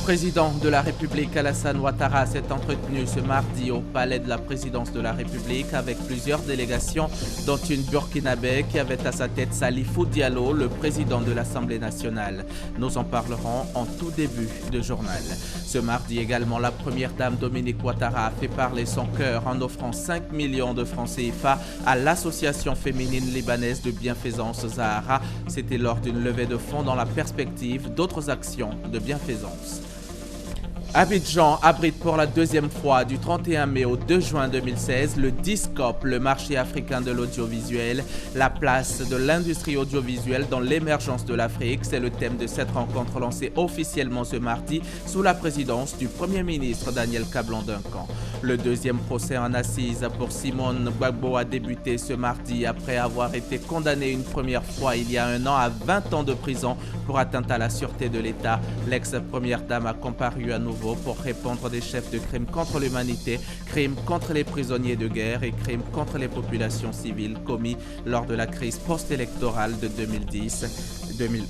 président de la République Alassane Ouattara s'est entretenu ce mardi au palais de la présidence de la République avec plusieurs délégations, dont une burkinabé qui avait à sa tête Salifou Diallo, le président de l'Assemblée nationale. Nous en parlerons en tout début de journal. Ce mardi également, la première dame Dominique Ouattara a fait parler son cœur en offrant 5 millions de francs CFA à l'association féminine libanaise de bienfaisance Zahara. C'était lors d'une levée de fonds dans la perspective d'autres actions de bienfaisance. Abidjan abrite pour la deuxième fois du 31 mai au 2 juin 2016 le DISCOP, le marché africain de l'audiovisuel, la place de l'industrie audiovisuelle dans l'émergence de l'Afrique. C'est le thème de cette rencontre lancée officiellement ce mardi sous la présidence du Premier ministre Daniel Kablan-Duncan. Le deuxième procès en assises pour Simone Gbagbo a débuté ce mardi après avoir été condamné une première fois il y a un an à 20 ans de prison pour atteinte à la sûreté de l'État. L'ex-première dame a comparu à nouveau pour répondre des chefs de crimes contre l'humanité, crimes contre les prisonniers de guerre et crimes contre les populations civiles commis lors de la crise post-électorale de 2010-2011.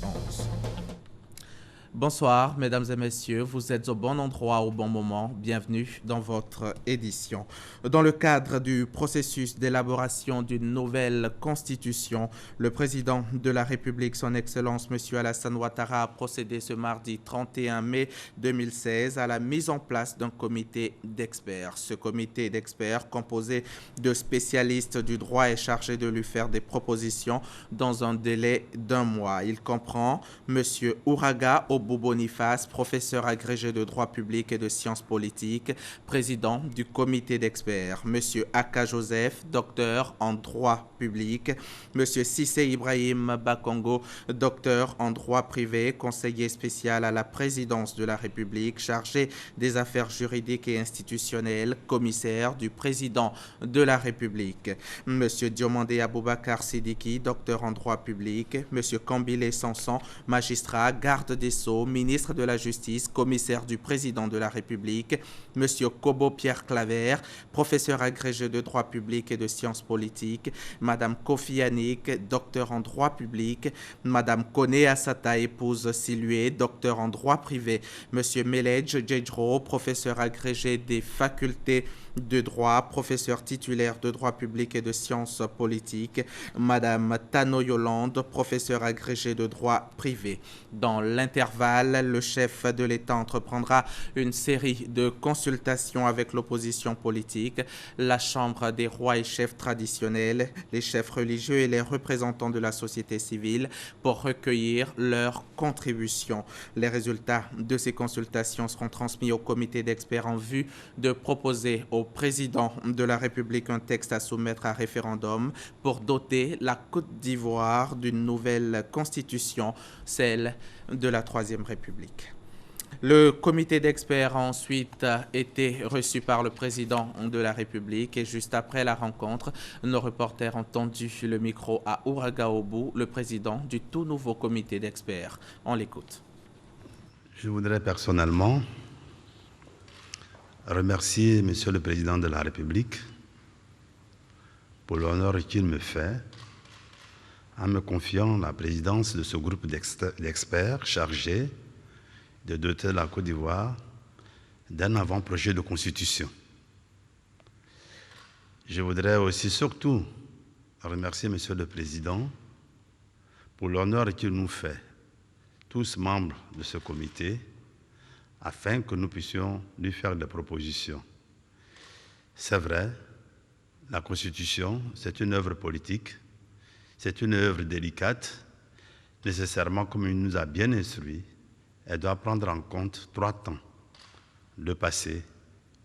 Bonsoir, mesdames et messieurs, vous êtes au bon endroit au bon moment. Bienvenue dans votre édition. Dans le cadre du processus d'élaboration d'une nouvelle constitution, le président de la République, son Excellence M. Alassane Ouattara, a procédé ce mardi 31 mai 2016 à la mise en place d'un comité d'experts. Ce comité d'experts, composé de spécialistes du droit, est chargé de lui faire des propositions dans un délai d'1 mois. Il comprend M. Ouraga Boniface, professeur agrégé de droit public et de sciences politiques, président du comité d'experts. Monsieur Aka Joseph, docteur en droit public. Monsieur Sissé Ibrahim Bakongo, docteur en droit privé, conseiller spécial à la présidence de la République, chargé des affaires juridiques et institutionnelles, commissaire du président de la République. Monsieur Diomandé Aboubakar Sidiki, docteur en droit public. Monsieur Kambile Sanson, magistrat, garde des Sceaux, ministre de la Justice, commissaire du président de la République, Monsieur Kobo Pierre Claver, professeur agrégé de droit public et de sciences politiques, Madame Kofi Yannick, docteur en droit public, Madame Kone Assata, épouse Silué, docteur en droit privé, Monsieur Meledj Djedjro, professeur agrégé des facultés de droit, professeur titulaire de droit public et de sciences politiques, Madame Tano Yolande, professeur agrégé de droit privé. Dans l'intervalle, le chef de l'État entreprendra une série de consultations avec l'opposition politique, la Chambre des rois et chefs traditionnels, les chefs religieux et les représentants de la société civile pour recueillir leurs contributions. Les résultats de ces consultations seront transmis au comité d'experts en vue de proposer au président de la République un texte à soumettre à référendum pour doter la Côte d'Ivoire d'une nouvelle constitution, celle de la Troisième République. Le comité d'experts a ensuite été reçu par le président de la République et juste après la rencontre, nos reporters ont tendu le micro à Ouraga Obou, le président du tout nouveau comité d'experts. On l'écoute. Je voudrais personnellement remercier Monsieur le Président de la République pour l'honneur qu'il me fait en me confiant la présidence de ce groupe d'experts chargé de doter la Côte d'Ivoire d'un avant-projet de constitution. Je voudrais aussi surtout remercier Monsieur le Président pour l'honneur qu'il nous fait, tous membres de ce comité, afin que nous puissions lui faire des propositions. C'est vrai, la Constitution, c'est une œuvre politique, c'est une œuvre délicate, nécessairement, comme il nous a bien instruit, elle doit prendre en compte 3 temps, le passé,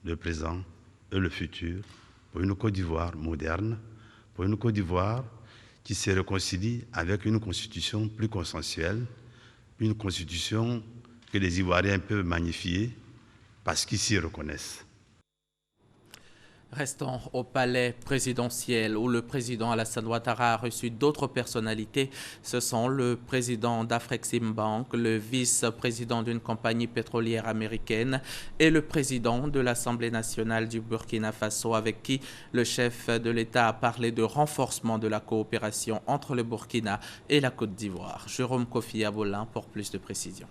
le présent et le futur, pour une Côte d'Ivoire moderne, pour une Côte d'Ivoire qui se réconcilie avec une constitution plus consensuelle, une constitution que les Ivoiriens peuvent magnifier parce qu'ils s'y reconnaissent. Restons au palais présidentiel où le président Alassane Ouattara a reçu d'autres personnalités. Ce sont le président d'Afreximbank, le vice-président d'une compagnie pétrolière américaine et le président de l'Assemblée nationale du Burkina Faso avec qui le chef de l'État a parlé de renforcement de la coopération entre le Burkina et la Côte d'Ivoire. Jérôme Kofi Abolin pour plus de précisions.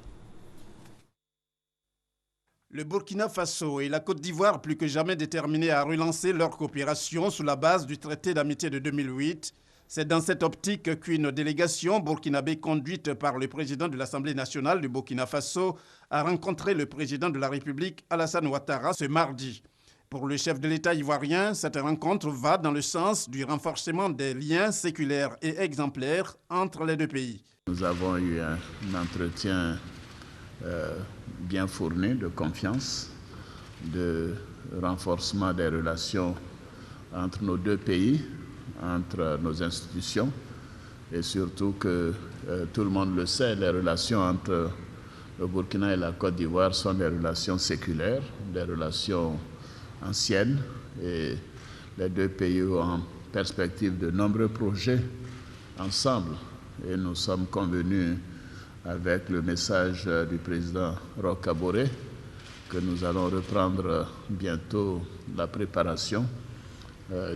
Le Burkina Faso et la Côte d'Ivoire, plus que jamais déterminés à relancer leur coopération sous la base du traité d'amitié de 2008. C'est dans cette optique qu'une délégation burkinabé conduite par le président de l'Assemblée nationale du Burkina Faso a rencontré le président de la République, Alassane Ouattara, ce mardi. Pour le chef de l'État ivoirien, cette rencontre va dans le sens du renforcement des liens séculaires et exemplaires entre les deux pays. Nous avons eu un entretien bien fourni de confiance, de renforcement des relations entre nos deux pays, entre nos institutions, et surtout que tout le monde le sait, les relations entre le Burkina et la Côte d'Ivoire sont des relations séculaires, des relations anciennes, et les deux pays ont en perspective de nombreux projets ensemble. Et nous sommes convenus avec le message du président Roch Kaboré que nous allons reprendre bientôt la préparation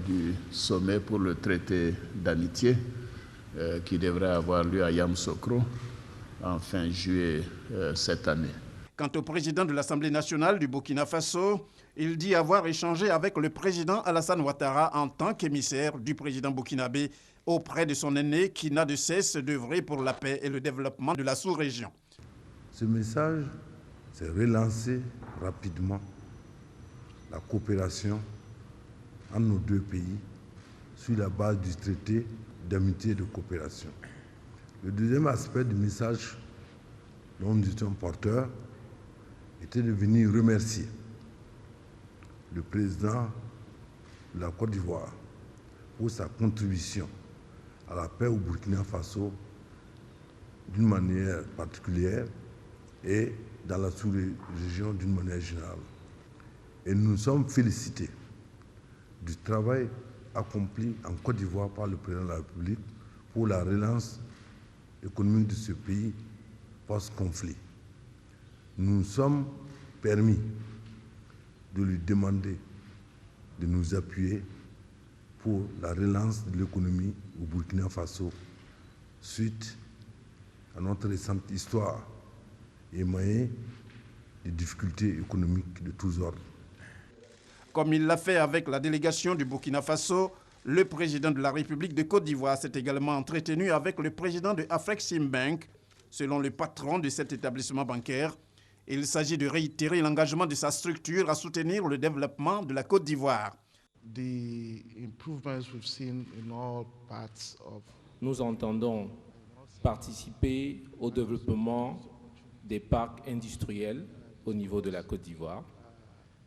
du sommet pour le traité d'amitié qui devrait avoir lieu à Yamoussoukro en fin juillet cette année. Quant au président de l'Assemblée nationale du Burkina Faso, il dit avoir échangé avec le président Alassane Ouattara en tant qu'émissaire du président burkinabé auprès de son aîné qui n'a de cesse d'œuvrer pour la paix et le développement de la sous-région. Ce message, c'est relancer rapidement la coopération entre nos deux pays sur la base du traité d'amitié et de coopération. Le deuxième aspect du message dont nous étions porteurs était de venir remercier le président de la Côte d'Ivoire pour sa contribution à la paix au Burkina Faso d'une manière particulière et dans la sous-région d'une manière générale. Et nous nous sommes félicités du travail accompli en Côte d'Ivoire par le président de la République pour la relance économique de ce pays post-conflit. Nous nous sommes permis de lui demander de nous appuyer pour la relance de l'économie au Burkina Faso suite à notre récente histoire émaillée de difficultés économiques de tous ordres. Comme il l'a fait avec la délégation du Burkina Faso, le président de la République de Côte d'Ivoire s'est également entretenu avec le président de Afreximbank. Selon le patron de cet établissement bancaire, il s'agit de réitérer l'engagement de sa structure à soutenir le développement de la Côte d'Ivoire. Nous entendons participer au développement des parcs industriels au niveau de la Côte d'Ivoire.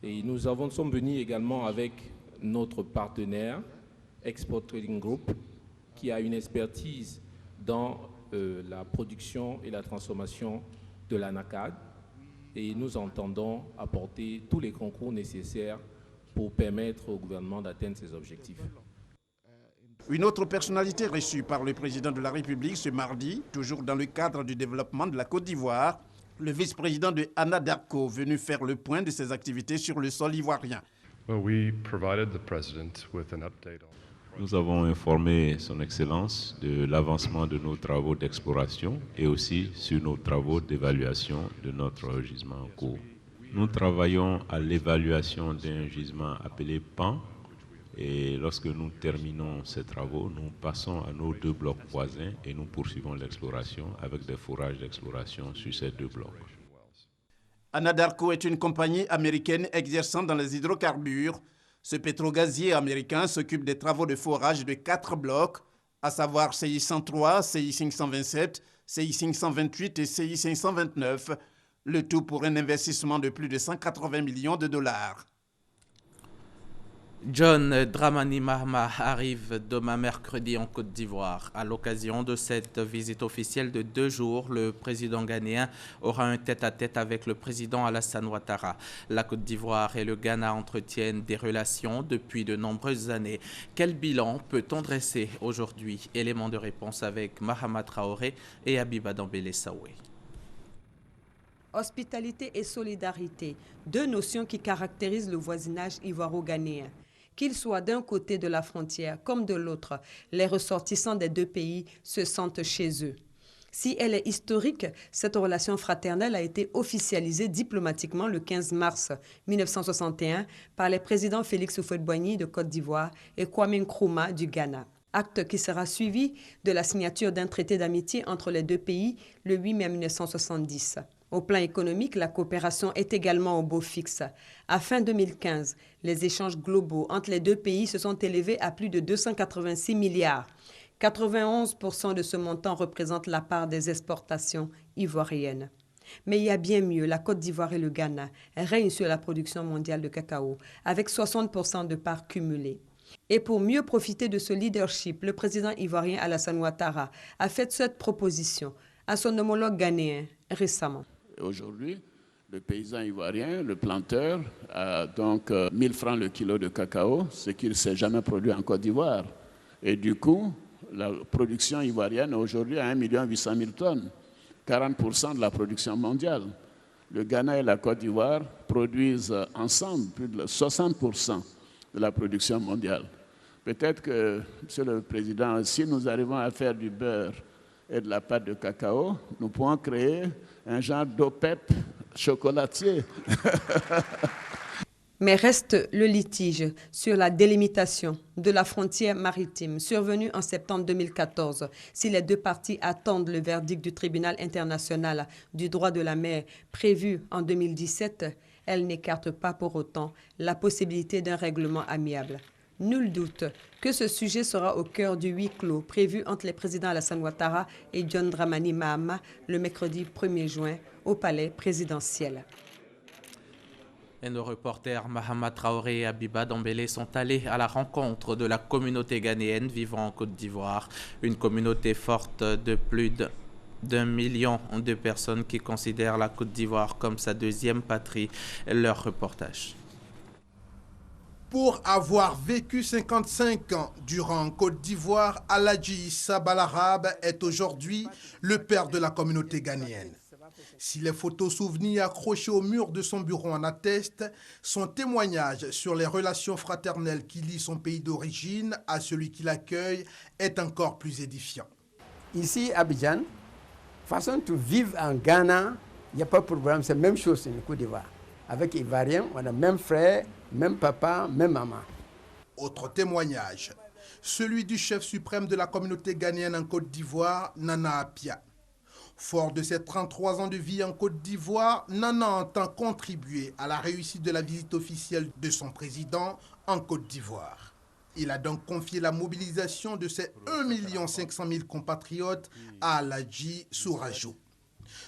Et nous sommes venus également avec notre partenaire Export Trading Group qui a une expertise dans la production et la transformation de l'anacade. Et nous entendons apporter tous les concours nécessaires pour permettre au gouvernement d'atteindre ses objectifs. Une autre personnalité reçue par le président de la République ce mardi, toujours dans le cadre du développement de la Côte d'Ivoire, le vice-président de Anna Darko, venu faire le point de ses activités sur le sol ivoirien. Nous avons informé Son Excellence de l'avancement de nos travaux d'exploration et aussi sur nos travaux d'évaluation de notre gisement en cours. Nous travaillons à l'évaluation d'un gisement appelé PAN et lorsque nous terminons ces travaux, nous passons à nos deux blocs voisins et nous poursuivons l'exploration avec des forages d'exploration sur ces deux blocs. Anadarko est une compagnie américaine exerçant dans les hydrocarbures. Ce pétrogazier américain s'occupe des travaux de forage de 4 blocs, à savoir CI 103, CI 527, CI 528 et CI 529, le tout pour un investissement de plus de 180 millions de dollars. John Dramani Mahama arrive demain mercredi en Côte d'Ivoire. À l'occasion de cette visite officielle de 2 jours, le président ghanéen aura un tête-à-tête avec le président Alassane Ouattara. La Côte d'Ivoire et le Ghana entretiennent des relations depuis de nombreuses années. Quel bilan peut-on dresser aujourd'hui? Élément de réponse avec Mahama Traoré et Abiba Dambélé Saoué. Hospitalité et solidarité, deux notions qui caractérisent le voisinage ivoiro-ghanéen. Qu'ils soient d'un côté de la frontière comme de l'autre, les ressortissants des deux pays se sentent chez eux. Si elle est historique, cette relation fraternelle a été officialisée diplomatiquement le 15 mars 1961 par les présidents Félix Houphouët-Boigny de Côte d'Ivoire et Kwame Nkrumah du Ghana. Acte qui sera suivi de la signature d'un traité d'amitié entre les deux pays le 8 mai 1970. Au plan économique, la coopération est également au beau fixe. À fin 2015, les échanges globaux entre les deux pays se sont élevés à plus de 286 milliards. 91% de ce montant représente la part des exportations ivoiriennes. Mais il y a bien mieux, la Côte d'Ivoire et le Ghana règnent sur la production mondiale de cacao, avec 60% de parts cumulées. Et pour mieux profiter de ce leadership, le président ivoirien Alassane Ouattara a fait cette proposition à son homologue ghanéen récemment. Aujourd'hui, le paysan ivoirien, le planteur, a donc 1000 francs le kilo de cacao, ce qui ne s'est jamais produit en Côte d'Ivoire. Et du coup, la production ivoirienne aujourd'hui à 1 800 000 tonnes, 40% de la production mondiale. Le Ghana et la Côte d'Ivoire produisent ensemble plus de 60% de la production mondiale. Peut-être que, Monsieur le Président, si nous arrivons à faire du beurre et de la pâte de cacao, nous pourrons créer un genre d'OPEP chocolatier. Mais reste le litige sur la délimitation de la frontière maritime survenue en septembre 2014. Si les deux parties attendent le verdict du tribunal international du droit de la mer prévu en 2017, elles n'écartent pas pour autant la possibilité d'un règlement amiable. Nul doute que ce sujet sera au cœur du huis clos prévu entre les présidents Alassane Ouattara et John Dramani Mahama le mercredi 1er juin au palais présidentiel. Et nos reporters Mahama Traoré et Abiba Dambélé sont allés à la rencontre de la communauté ghanéenne vivant en Côte d'Ivoire, une communauté forte de plus d'1 million de personnes qui considèrent la Côte d'Ivoire comme sa deuxième patrie. Leur reportage. Pour avoir vécu 55 ans durant en Côte d'Ivoire, Aladji Issa Balarabe est aujourd'hui le père de la communauté ghanéenne. Si les photos souvenirs accrochées au mur de son bureau en attestent, son témoignage sur les relations fraternelles qui lient son pays d'origine à celui qui l'accueille est encore plus édifiant. Ici, à Abidjan, façon de vivre en Ghana, il n'y a pas de problème, c'est la même chose en Côte d'Ivoire. Avec les Ivoiriens, on a même frère, même papa, même maman. Autre témoignage, celui du chef suprême de la communauté ghanéenne en Côte d'Ivoire, Nana Apia. Fort de ses 33 ans de vie en Côte d'Ivoire, Nana entend contribuer à la réussite de la visite officielle de son président en Côte d'Ivoire. Il a donc confié la mobilisation de ses 1 500 000 compatriotes à Aladji Sourajou.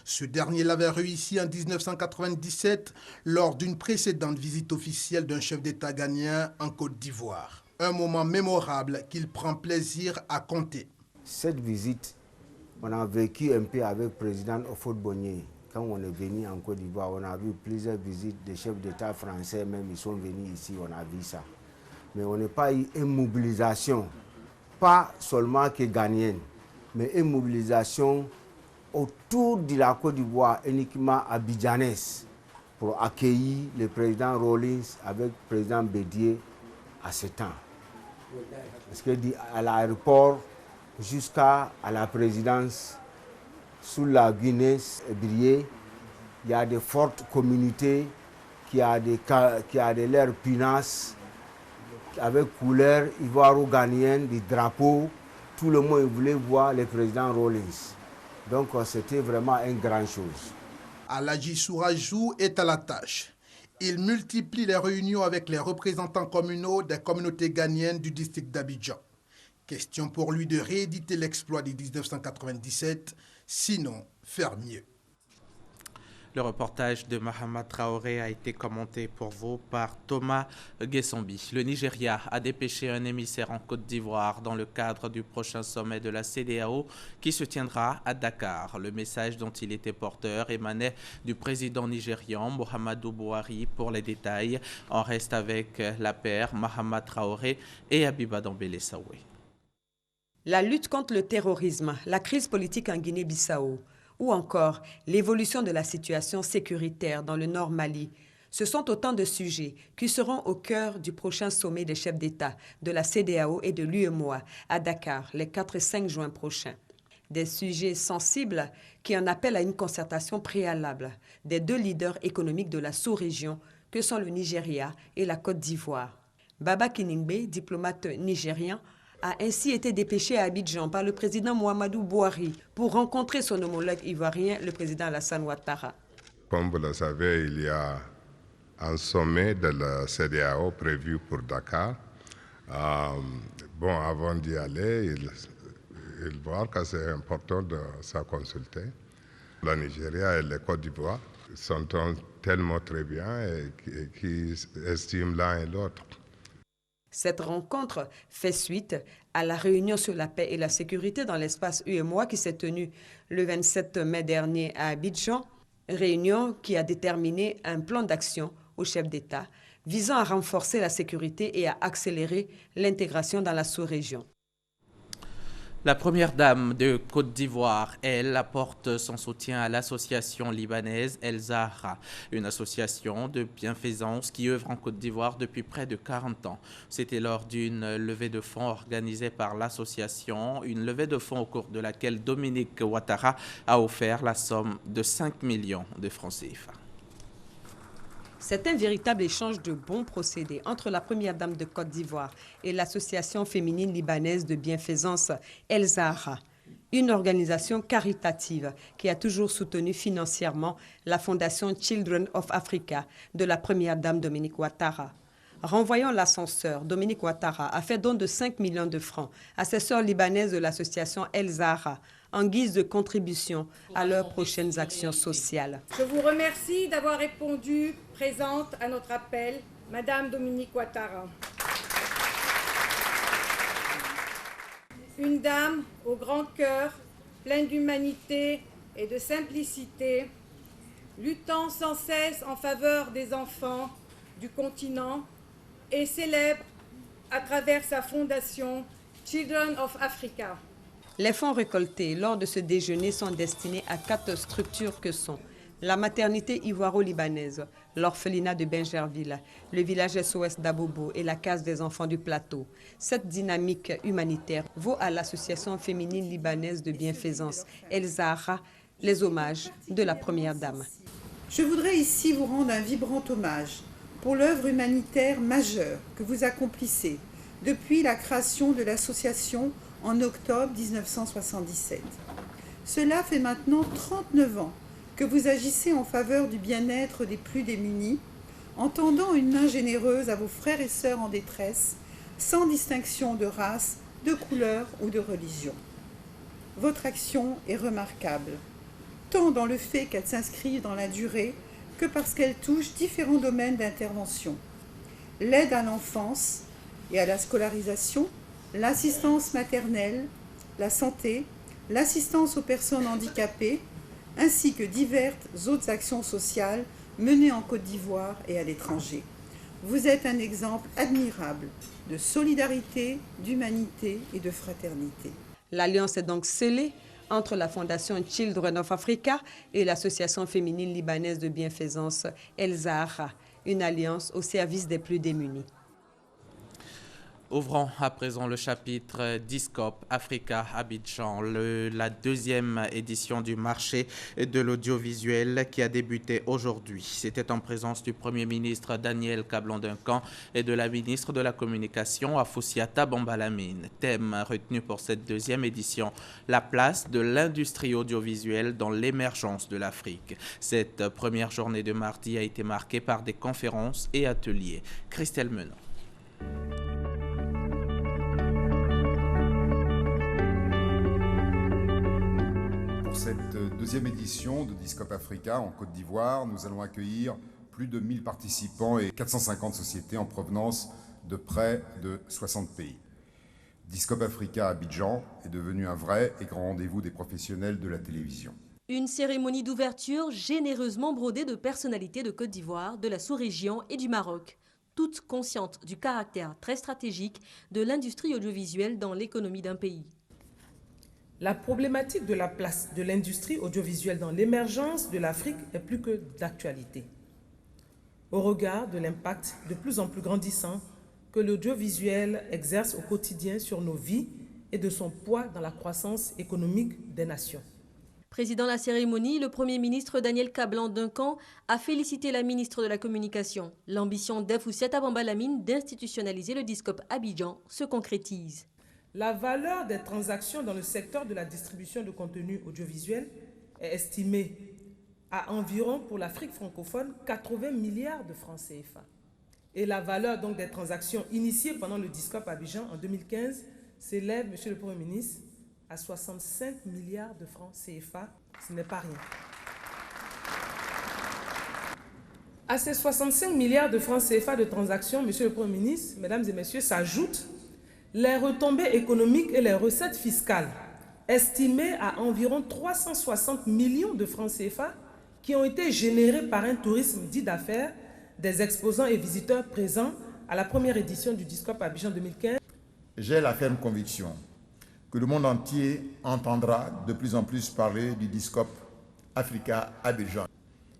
Ce dernier l'avait réussi en 1997 lors d'une précédente visite officielle d'un chef d'État ghanéen en Côte d'Ivoire. Un moment mémorable qu'il prend plaisir à compter. Cette visite, on a vécu un peu avec le président Houphouët-Boigny. Quand on est venu en Côte d'Ivoire, on a vu plusieurs visites des chefs d'État français, même ils sont venus ici, on a vu ça. Mais on n'a pas eu une mobilisation, pas seulement que ghanéenne, mais une mobilisation autour de la Côte d'Ivoire, uniquement abidjanaise, pour accueillir le président Rawlings avec le président Bédié à ce temps. Parce que à l'aéroport jusqu'à la présidence, sous la Guinée, il y a des fortes communautés qui a de l'air pinasse, avec couleur ivoiro-ghanéenne, des drapeaux. Tout le monde voulait voir le président Rawlings. Donc c'était vraiment une grande chose. Aladji Sourajou est à la tâche. Il multiplie les réunions avec les représentants communaux des communautés ghanéennes du district d'Abidjan. Question pour lui de rééditer l'exploit de 1997, sinon faire mieux. Le reportage de Mahama Traoré a été commenté pour vous par Thomas Guessombi. Le Nigeria a dépêché un émissaire en Côte d'Ivoire dans le cadre du prochain sommet de la CEDEAO qui se tiendra à Dakar. Le message dont il était porteur émanait du président nigérian Muhammadu Buhari. Pour les détails, on reste avec la paire Mahama Traoré et Abiba Dambélé Saoué. La lutte contre le terrorisme, la crise politique en Guinée-Bissau, ou encore l'évolution de la situation sécuritaire dans le Nord Mali. Ce sont autant de sujets qui seront au cœur du prochain sommet des chefs d'État de la CEDEAO et de l'UEMOA à Dakar les 4 et 5 juin prochains. Des sujets sensibles qui en appellent à une concertation préalable des deux leaders économiques de la sous-région que sont le Nigeria et la Côte d'Ivoire. Baba Kiningbe, diplomate nigérien, a ainsi été dépêché à Abidjan par le président Muhammadu Buhari pour rencontrer son homologue ivoirien, le président Alassane Ouattara. Comme vous le savez, il y a un sommet de la CEDEAO prévu pour Dakar. Avant d'y aller, il voit que c'est important de se consulter. Le Nigeria et la Côte d'Ivoire s'entendent tellement très bien et qui estiment l'un et l'autre. Cette rencontre fait suite à la réunion sur la paix et la sécurité dans l'espace UEMOA qui s'est tenue le 27 mai dernier à Abidjan, réunion qui a déterminé un plan d'action au chef d'État visant à renforcer la sécurité et à accélérer l'intégration dans la sous-région. La première dame de Côte d'Ivoire, elle, apporte son soutien à l'association libanaise El Zahra, une association de bienfaisance qui œuvre en Côte d'Ivoire depuis près de 40 ans. C'était lors d'une levée de fonds organisée par l'association, une levée de fonds au cours de laquelle Dominique Ouattara a offert la somme de 5 millions de francs CFA. C'est un véritable échange de bons procédés entre la première dame de Côte d'Ivoire et l'association féminine libanaise de bienfaisance El Zahra, une organisation caritative qui a toujours soutenu financièrement la fondation Children of Africa de la première dame Dominique Ouattara. Renvoyant l'ascenseur, Dominique Ouattara a fait don de 5 millions de francs à ses sœurs libanaises de l'association El Zahra en guise de contribution à leurs prochaines actions sociales. Je vous remercie d'avoir répondu présente à notre appel, Madame Dominique Ouattara. Une dame au grand cœur, pleine d'humanité et de simplicité, luttant sans cesse en faveur des enfants du continent et célèbre à travers sa fondation Children of Africa. Les fonds récoltés lors de ce déjeuner sont destinés à 4 structures que sont la maternité ivoiro-libanaise, l'orphelinat de Bingerville, le village SOS d'Abobo et la case des enfants du plateau. Cette dynamique humanitaire vaut à l'association féminine libanaise de bienfaisance El Zahra les hommages de la première dame. Je voudrais ici vous rendre un vibrant hommage pour l'œuvre humanitaire majeure que vous accomplissez depuis la création de l'association en octobre 1977. Cela fait maintenant 39 ans que vous agissez en faveur du bien-être des plus démunis, en tendant une main généreuse à vos frères et sœurs en détresse, sans distinction de race, de couleur ou de religion. Votre action est remarquable, tant dans le fait qu'elle s'inscrit dans la durée que parce qu'elle touche différents domaines d'intervention. L'aide à l'enfance et à la scolarisation, l'assistance maternelle, la santé, l'assistance aux personnes handicapées, ainsi que diverses autres actions sociales menées en Côte d'Ivoire et à l'étranger. Vous êtes un exemple admirable de solidarité, d'humanité et de fraternité. L'alliance est donc scellée entre la fondation Children of Africa et l'association féminine libanaise de bienfaisance El Zahra, une alliance au service des plus démunis. Ouvrons à présent le chapitre Discope Africa Abidjan, la deuxième édition du marché de l'audiovisuel qui a débuté aujourd'hui. C'était en présence du Premier ministre Daniel Kablan-Duncan et de la ministre de la Communication Afoussiata Bambalamine. Thème retenu pour cette deuxième édition, la place de l'industrie audiovisuelle dans l'émergence de l'Afrique. Cette première journée de mardi a été marquée par des conférences et ateliers. Christelle Menon. Pour cette deuxième édition de Discope Africa en Côte d'Ivoire, nous allons accueillir plus de 1000 participants et 450 sociétés en provenance de près de 60 pays. Discope Africa à Abidjan est devenu un vrai et grand rendez-vous des professionnels de la télévision. Une cérémonie d'ouverture généreusement brodée de personnalités de Côte d'Ivoire, de la sous-région et du Maroc, toutes conscientes du caractère très stratégique de l'industrie audiovisuelle dans l'économie d'un pays. La problématique de la place de l'industrie audiovisuelle dans l'émergence de l'Afrique est plus que d'actualité. Au regard de l'impact de plus en plus grandissant que l'audiovisuel exerce au quotidien sur nos vies et de son poids dans la croissance économique des nations. Président de la cérémonie, le Premier ministre Daniel Kablan-Duncan a félicité la ministre de la Communication. L'ambition d'Efoussiata Bambalamine d'institutionnaliser le Discope Abidjan se concrétise. La valeur des transactions dans le secteur de la distribution de contenu audiovisuel est estimée à environ, pour l'Afrique francophone, 80 milliards de francs CFA. Et la valeur donc des transactions initiées pendant le Discope Abidjan en 2015 s'élève, Monsieur le Premier ministre, à 65 milliards de francs CFA. Ce n'est pas rien. À ces 65 milliards de francs CFA de transactions, Monsieur le Premier ministre, Mesdames et Messieurs, s'ajoutent les retombées économiques et les recettes fiscales, estimées à environ 360 millions de francs CFA, qui ont été générés par un tourisme dit d'affaires des exposants et visiteurs présents à la première édition du Discope Abidjan 2015. J'ai la ferme conviction que le monde entier entendra de plus en plus parler du Discope Africa Abidjan.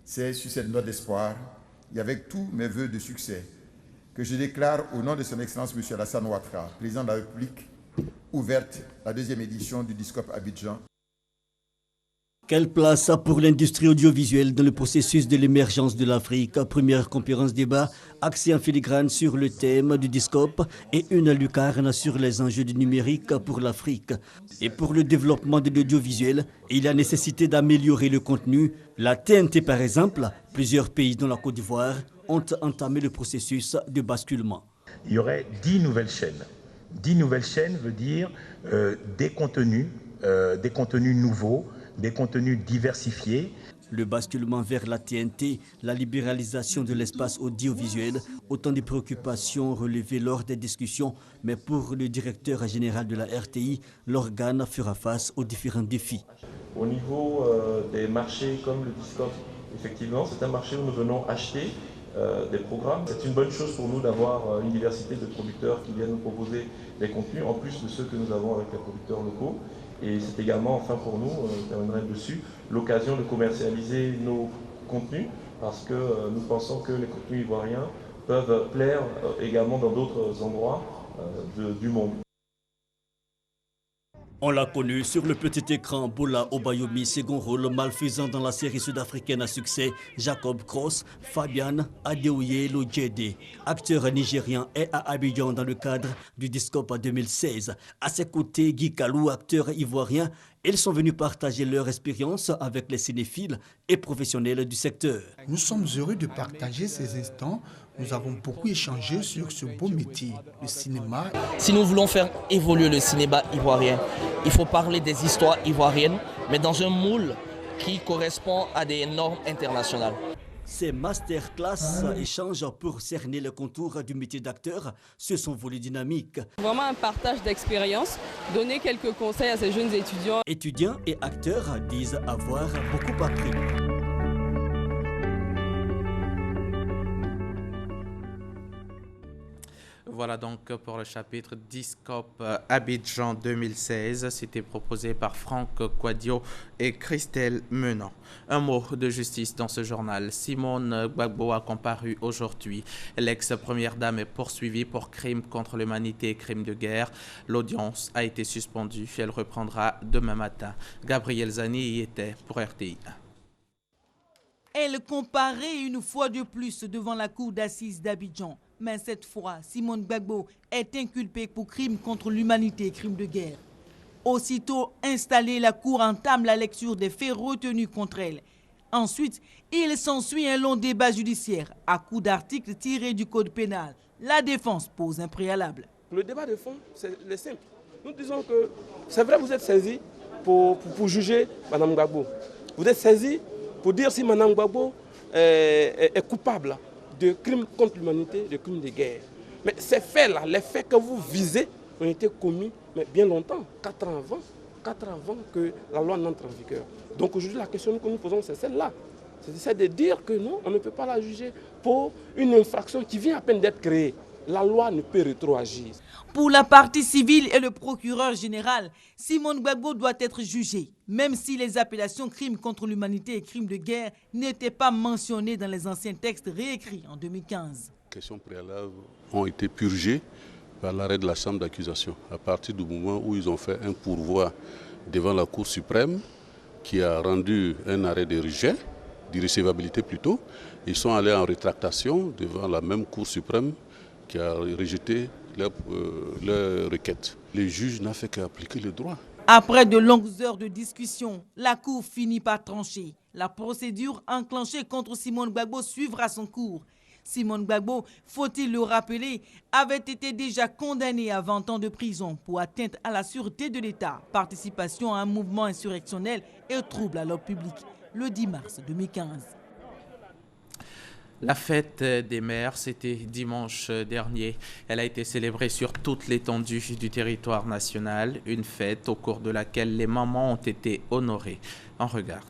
C'est sur cette note d'espoir et avec tous mes vœux de succès que je déclare au nom de son Excellence M. Alassane Ouattara, président de la République, ouverte la deuxième édition du Discope Abidjan. Quelle place pour l'industrie audiovisuelle dans le processus de l'émergence de l'Afrique? Première conférence débat axée en filigrane sur le thème du Discope et une lucarne sur les enjeux du numérique pour l'Afrique. Et pour le développement de l'audiovisuel, il y a nécessité d'améliorer le contenu. La TNT par exemple, plusieurs pays dont la Côte d'Ivoire ont entamé le processus de basculement. Il y aurait 10 nouvelles chaînes. 10 nouvelles chaînes veut dire des contenus nouveaux, des contenus diversifiés. Le basculement vers la TNT, la libéralisation de l'espace audiovisuel, autant de préoccupations relevées lors des discussions, mais pour le directeur général de la RTI, l'organe fera face aux différents défis. Au niveau des marchés comme le Discope, effectivement, c'est un marché où nous venons acheter des programmes. C'est une bonne chose pour nous d'avoir une diversité de producteurs qui viennent nous proposer des contenus, en plus de ceux que nous avons avec les producteurs locaux. Et c'est également, enfin pour nous, je terminerai dessus, l'occasion de commercialiser nos contenus, parce que nous pensons que les contenus ivoiriens peuvent plaire également dans d'autres endroits du monde. On l'a connu sur le petit écran, Bola Obayomi, second rôle malfaisant dans la série sud-africaine à succès, Jacob Cross, Fabian Adeoye Lodjede, acteur nigérien et à Abidjan dans le cadre du Discope 2016. À ses côtés, Guy Kalou, acteur ivoirien. Ils sont venus partager leur expérience avec les cinéphiles et professionnels du secteur. Nous sommes heureux de partager ces instants. Nous avons beaucoup échangé sur ce beau métier, le cinéma. Si nous voulons faire évoluer le cinéma ivoirien, il faut parler des histoires ivoiriennes, mais dans un moule qui correspond à des normes internationales. Ces masterclass échangent pour cerner le contour du métier d'acteur sur son volet dynamique. Vraiment un partage d'expérience, donner quelques conseils à ces jeunes étudiants. Étudiants et acteurs disent avoir beaucoup appris. Voilà donc pour le chapitre Discope Abidjan 2016. C'était proposé par Franck Quadio et Christelle Menant. Un mot de justice dans ce journal. Simone Gbagbo a comparu aujourd'hui. L'ex-première dame est poursuivie pour crimes contre l'humanité et crimes de guerre. L'audience a été suspendue. Elle reprendra demain matin. Gabriel Zani y était pour RTI. Elle comparait une fois de plus devant la cour d'assises d'Abidjan. Mais cette fois, Simone Gbagbo est inculpée pour crimes contre l'humanité et crimes de guerre. Aussitôt installée, la cour entame la lecture des faits retenus contre elle. Ensuite, il s'ensuit un long débat judiciaire à coups d'articles tirés du code pénal. La défense pose un préalable. Le débat de fond, c'est le simple. Nous disons que c'est vrai, vous êtes saisi pour juger Mme Gbagbo. Vous êtes saisi pour dire si Mme Gbagbo est coupable de crimes contre l'humanité, de crimes de guerre. Mais ces faits-là, les faits que vous visez, ont été commis mais bien longtemps, 4 ans avant que la loi n'entre en vigueur. Donc aujourd'hui, la question que nous posons, c'est celle-là. C'est de dire que non, on ne peut pas la juger pour une infraction qui vient à peine d'être créée. La loi ne peut rétroagir. Pour la partie civile et le procureur général, Simone Gbagbo doit être jugée, même si les appellations crimes contre l'humanité et crimes de guerre n'étaient pas mentionnées dans les anciens textes réécrits en 2015. Les questions préalables ont été purgées par l'arrêt de la chambre d'accusation. À partir du moment où ils ont fait un pourvoi devant la Cour suprême, qui a rendu un arrêt de rejet, d'irrecevabilité plutôt, ils sont allés en rétractation devant la même Cour suprême qui a rejeté leur requête. Le juge n'a fait qu'appliquer le droit. Après de longues heures de discussion, la Cour finit par trancher. La procédure enclenchée contre Simone Gbagbo suivra son cours. Simone Gbagbo, faut-il le rappeler, avait été déjà condamné à 20 ans de prison pour atteinte à la sûreté de l'État, participation à un mouvement insurrectionnel et trouble à l'ordre public, le 10 mars 2015. La fête des mères, c'était dimanche dernier. Elle a été célébrée sur toute l'étendue du territoire national, une fête au cours de laquelle les mamans ont été honorées. On regarde.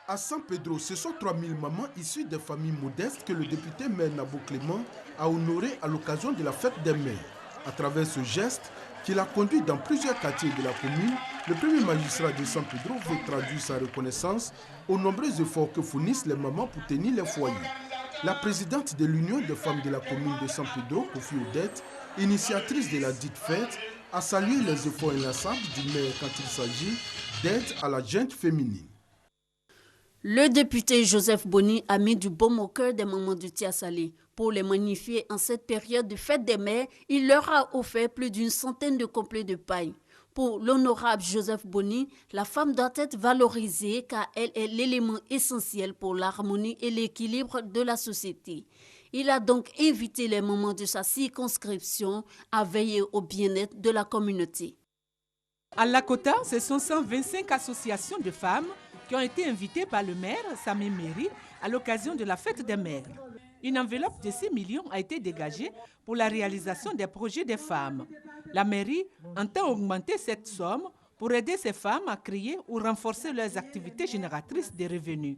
À San Pedro, ce sont 3000 mamans issues des familles modestes que le député maire Nabo Clément a honorées à l'occasion de la fête des mères. À travers ce geste, qu'il a conduit dans plusieurs quartiers de la commune, le premier magistrat de San Pedro veut traduire sa reconnaissance aux nombreux efforts que fournissent les mamans pour tenir les foyers. La présidente de l'Union des femmes de la commune de San Pedro, Kofi Odette, initiatrice de la dite fête, a salué les efforts inlassables du maire quand il s'agit d'aide à la gente féminine. Le député Joseph Boni a mis du baume au cœur des mamans du Tia-Salé. Pour les magnifier en cette période de fête des mères, il leur a offert plus d'une centaine de complets de paille. Pour l'honorable Joseph Boni, la femme doit être valorisée car elle est l'élément essentiel pour l'harmonie et l'équilibre de la société. Il a donc invité les mamans de sa circonscription à veiller au bien-être de la communauté. À Lakota, ce sont 125 associations de femmes qui ont été invitées par le maire Samé Méry à l'occasion de la fête des mères. Une enveloppe de 6 millions a été dégagée pour la réalisation des projets des femmes. La mairie entend augmenter cette somme pour aider ces femmes à créer ou renforcer leurs activités génératrices de revenus.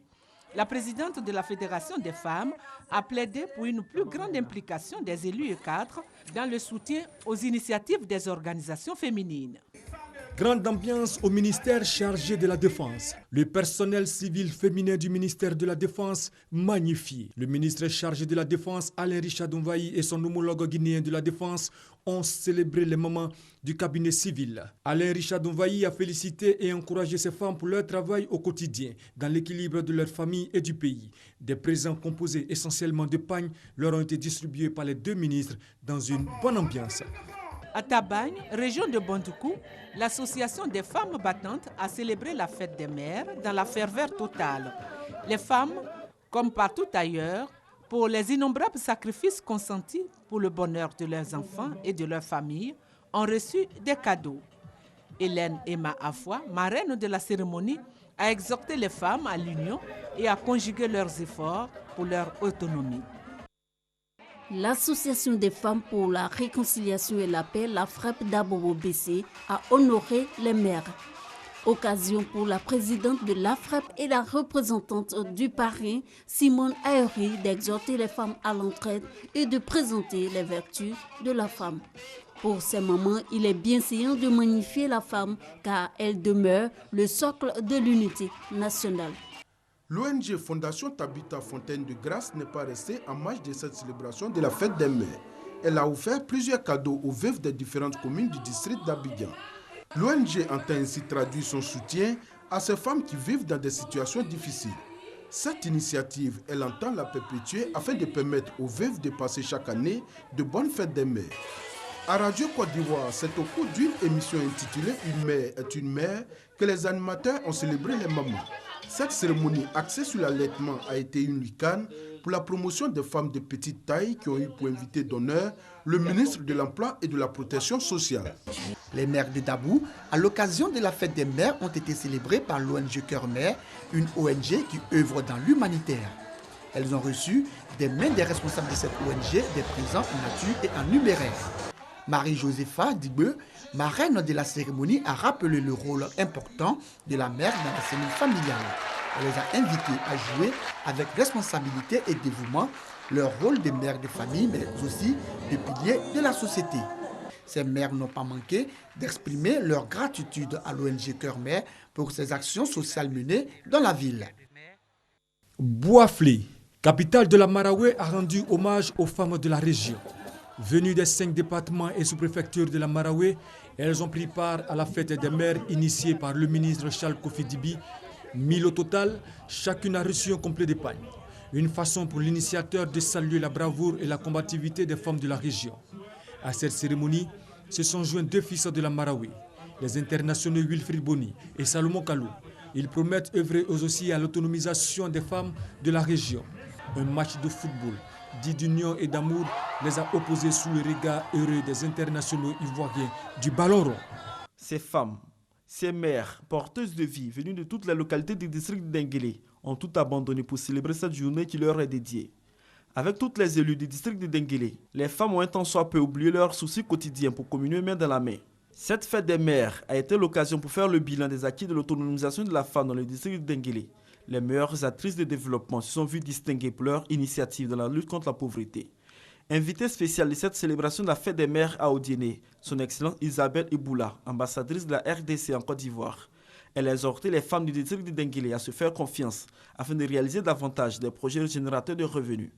La présidente de la Fédération des femmes a plaidé pour une plus grande implication des élus et cadres dans le soutien aux initiatives des organisations féminines. Grande ambiance au ministère chargé de la Défense. Le personnel civil féminin du ministère de la Défense magnifié. Le ministre chargé de la Défense, Alain Richard Donvaï, et son homologue guinéen de la Défense ont célébré les mamans du cabinet civil. Alain Richard Donvaï a félicité et encouragé ces femmes pour leur travail au quotidien, dans l'équilibre de leur famille et du pays. Des présents composés essentiellement de pagnes leur ont été distribués par les deux ministres dans une bonne ambiance. À Tabagne, région de Bondoukou, l'association des femmes battantes a célébré la fête des mères dans la ferveur totale. Les femmes, comme partout ailleurs, pour les innombrables sacrifices consentis pour le bonheur de leurs enfants et de leurs familles, ont reçu des cadeaux. Hélène Emma Afwa, marraine de la cérémonie, a exhorté les femmes à l'union et à conjuguer leurs efforts pour leur autonomie. L'Association des femmes pour la réconciliation et la paix, la FREP d'Abobo BC, a honoré les mères. Occasion pour la présidente de la FREP et la représentante du parrain, Simone Aeri, d'exhorter les femmes à l'entraide et de présenter les vertus de la femme. Pour ces mamans, il est bienséant de magnifier la femme car elle demeure le socle de l'unité nationale. L'ONG Fondation Tabita Fontaine de Grâce n'est pas restée en marge de cette célébration de la fête des mères. Elle a offert plusieurs cadeaux aux veuves des différentes communes du district d'Abidjan. L'ONG entend ainsi traduire son soutien à ces femmes qui vivent dans des situations difficiles. Cette initiative, elle entend la perpétuer afin de permettre aux veuves de passer chaque année de bonnes fêtes des mères. À Radio Côte d'Ivoire, c'est au cours d'une émission intitulée « Une mère est une mère » que les animateurs ont célébré les mamans. Cette cérémonie axée sur l'allaitement a été une lucane pour la promotion des femmes de petite taille qui ont eu pour invité d'honneur le ministre de l'Emploi et de la Protection sociale. Les mères de Dabou, à l'occasion de la fête des mères, ont été célébrées par l'ONG Cœur Mère, une ONG qui œuvre dans l'humanitaire. Elles ont reçu des mains des responsables de cette ONG des présents en nature et en numéraire. Marie-Josépha Dibe, marraine de la cérémonie, a rappelé le rôle important de la mère dans la cellule familiale. Elle les a invités à jouer avec responsabilité et dévouement leur rôle de mère de famille, mais aussi de piliers de la société. Ces mères n'ont pas manqué d'exprimer leur gratitude à l'ONG Cœur Mère pour ses actions sociales menées dans la ville. Boaflé, capitale de la Maraoué, a rendu hommage aux femmes de la région. Venues des 5 départements et sous-préfectures de la Maraoué, elles ont pris part à la fête des mères initiée par le ministre Charles Kofi Dibi. 1000 au total, chacune a reçu un complet d'épargne. Une façon pour l'initiateur de saluer la bravoure et la combativité des femmes de la région. À cette cérémonie, se sont joints 2 fils de la Maraoué, les internationaux Wilfried Bony et Salomon Kalou. Ils promettent œuvrer eux aussi à l'autonomisation des femmes de la région. Un match de football dit d'union et d'amour les a opposés sous le regard heureux des internationaux ivoiriens du ballon rond. Ces femmes, ces mères porteuses de vie venues de toutes les localités du district d'Enguélé ont tout abandonné pour célébrer cette journée qui leur est dédiée. Avec toutes les élus du district de Denguélé, les femmes ont un tant soit peu oublié leurs soucis quotidiens pour communier main dans la main. Cette fête des mères a été l'occasion pour faire le bilan des acquis de l'autonomisation de la femme dans le district de Denguélé. Les meilleures actrices de développement se sont vues distinguées pour leur initiative dans la lutte contre la pauvreté. Invitée spéciale de cette célébration de la fête des mères à Odiéné, son Excellence Isabelle Iboula, ambassadrice de la RDC en Côte d'Ivoire. Elle a exhorté les femmes du district de Denguélé à se faire confiance afin de réaliser davantage des projets générateurs de revenus.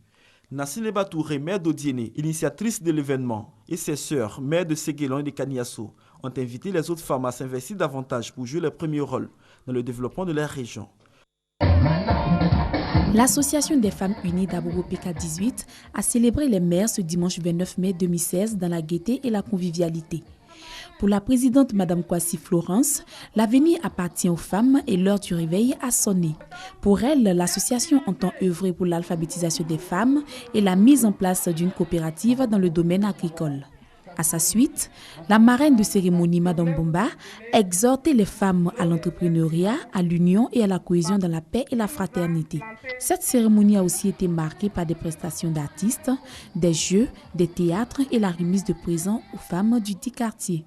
Nassine Batouré, maire d'Odiéné, initiatrice de l'événement, et ses sœurs, maires de Séguélon et de Kaniasso, ont invité les autres femmes à s'investir davantage pour jouer les premiers rôles dans le développement de leur région. L'Association des femmes unies d'Abobo PK18 a célébré les mères ce dimanche 29 mai 2016 dans la gaieté et la convivialité. Pour la présidente Mme Kwasi Florence, l'avenir appartient aux femmes et l'heure du réveil a sonné. Pour elle, l'association entend œuvrer pour l'alphabétisation des femmes et la mise en place d'une coopérative dans le domaine agricole. À sa suite, la marraine de cérémonie Mme Bomba a exhorté les femmes à l'entrepreneuriat, à l'union et à la cohésion dans la paix et la fraternité. Cette cérémonie a aussi été marquée par des prestations d'artistes, des jeux, des théâtres et la remise de présents aux femmes du dit quartier.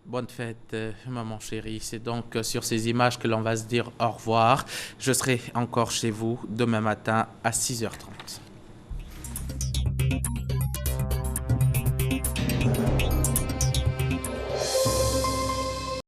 Bonne fête, maman chérie. C'est donc sur ces images que l'on va se dire au revoir. Je serai encore chez vous demain matin à 6h30.